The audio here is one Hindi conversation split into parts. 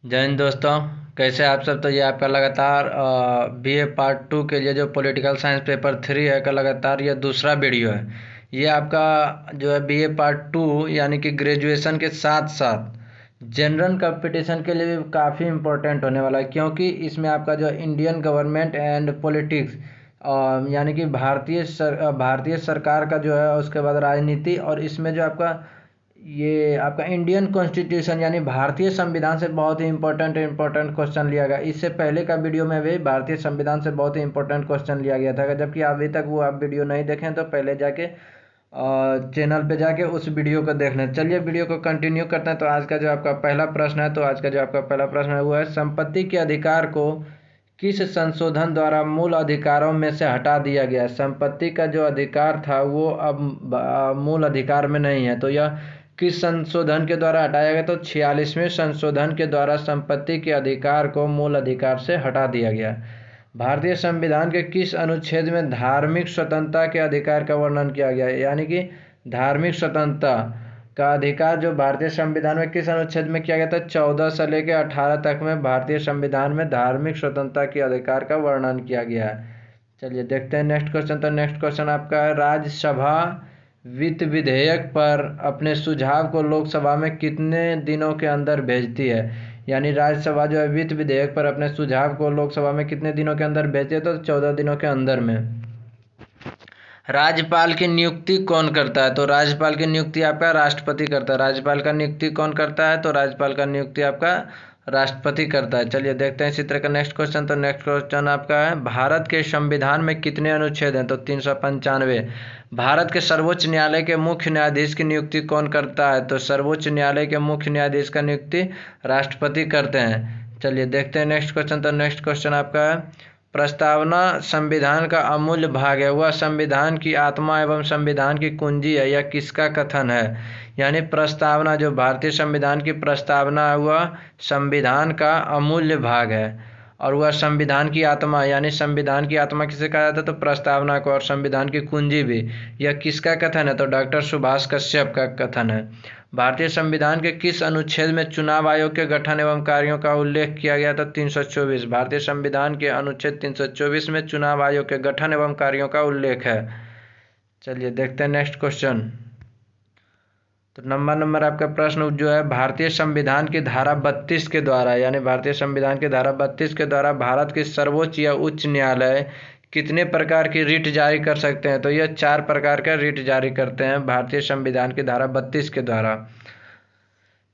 जय हिंद दोस्तों। कैसे आप सब। तो ये आपका लगातार बीए पार्ट 2 के लिए जो पॉलिटिकल साइंस पेपर 3 है का लगातार ये दूसरा वीडियो है। ये आपका जो है बीए पार्ट 2 यानी कि ग्रेजुएशन के साथ साथ जनरल कंपटीशन के लिए भी काफ़ी इम्पोर्टेंट होने वाला है, क्योंकि इसमें आपका जो इंडियन गवर्नमेंट एंड पॉलिटिक्स यानी कि भारतीय सरकार का जो है, उसके बाद राजनीति, और इसमें जो आपका ये आपका इंडियन कॉन्स्टिट्यूशन यानी भारतीय संविधान से बहुत ही इंपॉर्टेंट क्वेश्चन लिया गया। इससे पहले का वीडियो में भी भारतीय संविधान से बहुत ही इंपॉर्टेंट क्वेश्चन लिया गया था, जबकि अभी तक वो आप वीडियो नहीं देखें तो पहले जाके चैनल पे जाके उस वीडियो को देख लें। चलिए वीडियो को कंटिन्यू करते हैं। तो आज का जो आपका पहला प्रश्न है, वो है संपत्ति के अधिकार को किस संशोधन द्वारा मूल अधिकारों में से हटा दिया गया। संपत्ति का जो अधिकार था वो अब मूल अधिकार में नहीं है। तो यह किस संशोधन के द्वारा हटाया गया? तो 46वें संशोधन के द्वारा संपत्ति के अधिकार को मूल अधिकार से हटा दिया गया। भारतीय संविधान के किस अनुच्छेद में धार्मिक स्वतंत्रता के अधिकार का वर्णन किया गया है? यानी कि धार्मिक स्वतंत्रता का अधिकार जो भारतीय संविधान में किस अनुच्छेद में किया गया था? 14 से लेकर 18 तक में भारतीय संविधान में धार्मिक स्वतंत्रता के अधिकार का वर्णन किया गया है। चलिए देखते हैं नेक्स्ट क्वेश्चन। तो नेक्स्ट क्वेश्चन आपका है, राज्यसभा वित्त विधेयक पर अपने सुझाव को लोकसभा में कितने दिनों के अंदर भेजती है? यानी राज्यसभा जो है वित्त विधेयक पर अपने सुझाव को लोकसभा में कितने दिनों के अंदर भेजती है? तो 14 दिनों के अंदर में। राज्यपाल की नियुक्ति कौन करता है? तो राज्यपाल की नियुक्ति आपका राष्ट्रपति करता है। राज्यपाल का नियुक्ति कौन करता है? तो राज्यपाल का नियुक्ति आपका राष्ट्रपति करता है। चलिए देखते हैं इसी तरह का नेक्स्ट क्वेश्चन। तो नेक्स्ट क्वेश्चन आपका है, भारत के संविधान में कितने अनुच्छेद हैं? तो 395। भारत के सर्वोच्च न्यायालय के मुख्य न्यायाधीश की नियुक्ति कौन करता है? तो सर्वोच्च न्यायालय के मुख्य न्यायाधीश का नियुक्ति राष्ट्रपति करते हैं। चलिए देखते हैं नेक्स्ट क्वेश्चन। तो नेक्स्ट क्वेश्चन आपका है, प्रस्तावना संविधान का अमूल्य भाग है, वह संविधान की आत्मा एवं संविधान की कुंजी है, यह किसका कथन है? यानी प्रस्तावना जो भारतीय संविधान की प्रस्तावना है वह संविधान का अमूल्य भाग है, और वह संविधान की आत्मा, यानी संविधान की आत्मा किसे कहा जाता है? तो प्रस्तावना को। और संविधान की कुंजी भी, यह किसका कथन है? तो डॉक्टर सुभाष कश्यप का कथन है। भारतीय संविधान के किस अनुच्छेद में चुनाव आयोग के गठन एवं कार्यों का उल्लेख किया गया था? 324। भारतीय संविधान के अनुच्छेद 324 में चुनाव आयोग के गठन एवं कार्यों का उल्लेख है। चलिए देखते हैं नेक्स्ट क्वेश्चन। तो नंबर आपका प्रश्न जो है, भारतीय संविधान की धारा 32 के द्वारा, यानी भारतीय संविधान की धारा 32 के द्वारा भारत के सर्वोच्च या उच्च न्यायालय कितने प्रकार की रिट जारी कर सकते हैं? तो यह 4 प्रकार का रिट जारी करते हैं भारतीय संविधान की धारा 32 के द्वारा।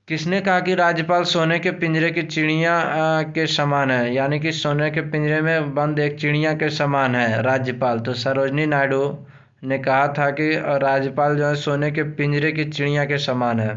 किसने कहा कि राज्यपाल सोने के पिंजरे की चिड़िया के समान है? यानी कि सोने के पिंजरे में बंद एक चिड़िया के समान है राज्यपाल। तो सरोजनी नायडू ने कहा था कि राज्यपाल जो है सोने के पिंजरे की चिड़िया के समान है।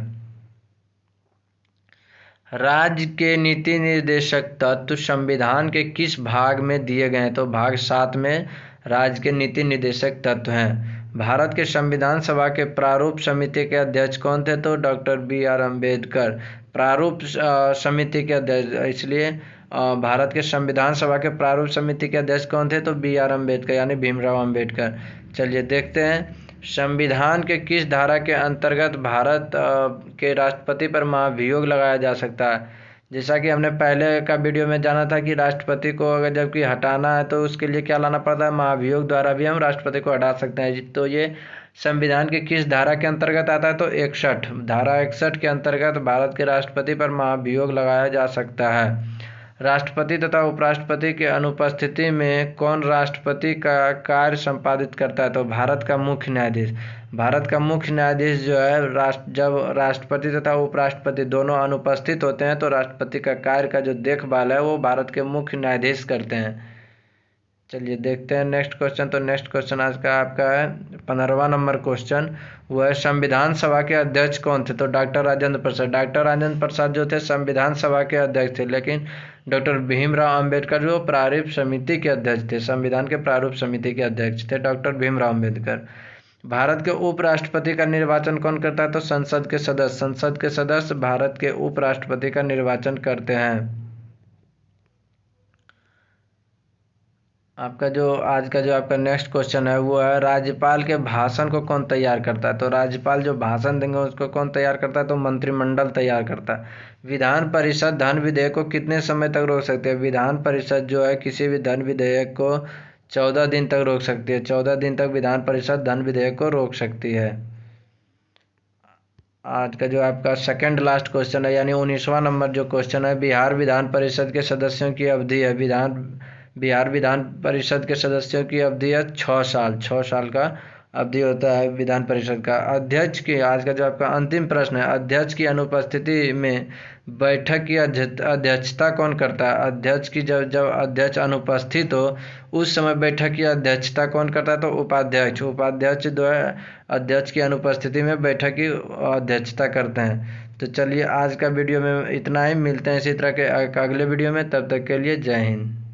राज्य के नीति निर्देशक तत्व संविधान के किस भाग में दिए गए हैं? तो भाग 7 में राज्य के नीति निर्देशक तत्व हैं। भारत के संविधान सभा के प्रारूप समिति के अध्यक्ष कौन थे? तो डॉक्टर बी.आर. अम्बेडकर प्रारूप समिति के अध्यक्ष, इसलिए भारत के संविधान सभा के प्रारूप समिति के अध्यक्ष कौन थे? तो बी.आर. अम्बेडकर, यानी भीमराव अम्बेडकर। चलिए देखते हैं, संविधान के किस धारा के अंतर्गत भारत के राष्ट्रपति पर महाभियोग लगाया जा सकता है? जैसा कि हमने पहले का वीडियो में जाना था कि राष्ट्रपति को अगर जबकि हटाना है तो उसके लिए क्या लाना पड़ता है? महाभियोग द्वारा भी हम राष्ट्रपति को हटा सकते हैं। तो ये संविधान के किस धारा के अंतर्गत आता है? तो 61, धारा 61 के अंतर्गत भारत के राष्ट्रपति पर महाभियोग लगाया जा सकता है। राष्ट्रपति तथा उपराष्ट्रपति के अनुपस्थिति में कौन राष्ट्रपति का कार्य संपादित करता है? तो भारत का मुख्य न्यायाधीश। भारत का मुख्य न्यायाधीश जो है जब राष्ट्रपति तथा उपराष्ट्रपति दोनों अनुपस्थित होते हैं तो राष्ट्रपति का कार्य का जो देखभाल है वो भारत के मुख्य न्यायाधीश करते हैं। चलिए देखते हैं नेक्स्ट क्वेश्चन। तो नेक्स्ट क्वेश्चन आज का आपका है 15वां नंबर क्वेश्चन, वो है संविधान सभा के अध्यक्ष कौन थे? तो डॉक्टर राजेंद्र प्रसाद। डॉक्टर राजेंद्र प्रसाद जो थे संविधान सभा के अध्यक्ष थे, लेकिन डॉक्टर भीमराव अम्बेडकर जो प्रारूप समिति के अध्यक्ष थे, संविधान के प्रारूप समिति के अध्यक्ष थे डॉक्टर भीमराव अम्बेडकर। भारत के उपराष्ट्रपति का निर्वाचन कौन करता है? तो संसद के सदस्य। संसद के सदस्य भारत के उपराष्ट्रपति का निर्वाचन करते हैं। आपका जो आज का जो आपका नेक्स्ट क्वेश्चन है वो है, राज्यपाल के भाषण को कौन तैयार करता है? तो राज्यपाल जो भाषण देंगे उसको कौन तैयार करता है? तो मंत्रिमंडल तैयार करता है। विधान परिषद धन विधेयक को कितने समय तक रोक सकती है? विधान परिषद जो है किसी भी धन विधेयक को 14 दिन तक रोक सकती है। 14 दिन तक विधान परिषद धन विधेयक को रोक सकती है। आज का जो आपका सेकंड लास्ट क्वेश्चन है, यानी 19वां नंबर जो क्वेश्चन है, बिहार विधान परिषद के सदस्यों की अवधि है। बिहार विधान परिषद के सदस्यों की अवधि है 6 साल। 6 साल का अवधि होता है विधान परिषद का। अध्यक्ष की, आज का जो आपका अंतिम प्रश्न है, अध्यक्ष की अनुपस्थिति में बैठक की अध्यक्षता कौन करता है? अध्यक्ष की जब जब अध्यक्ष अनुपस्थित हो उस समय बैठक की अध्यक्षता कौन करता है? तो उपाध्यक्ष। उपाध्यक्ष जो है अध्यक्ष की अनुपस्थिति में बैठक की अध्यक्षता करते हैं। तो चलिए आज का वीडियो में इतना ही, मिलते हैं इसी तरह के अगले वीडियो में। तब तक के लिए जय हिंद।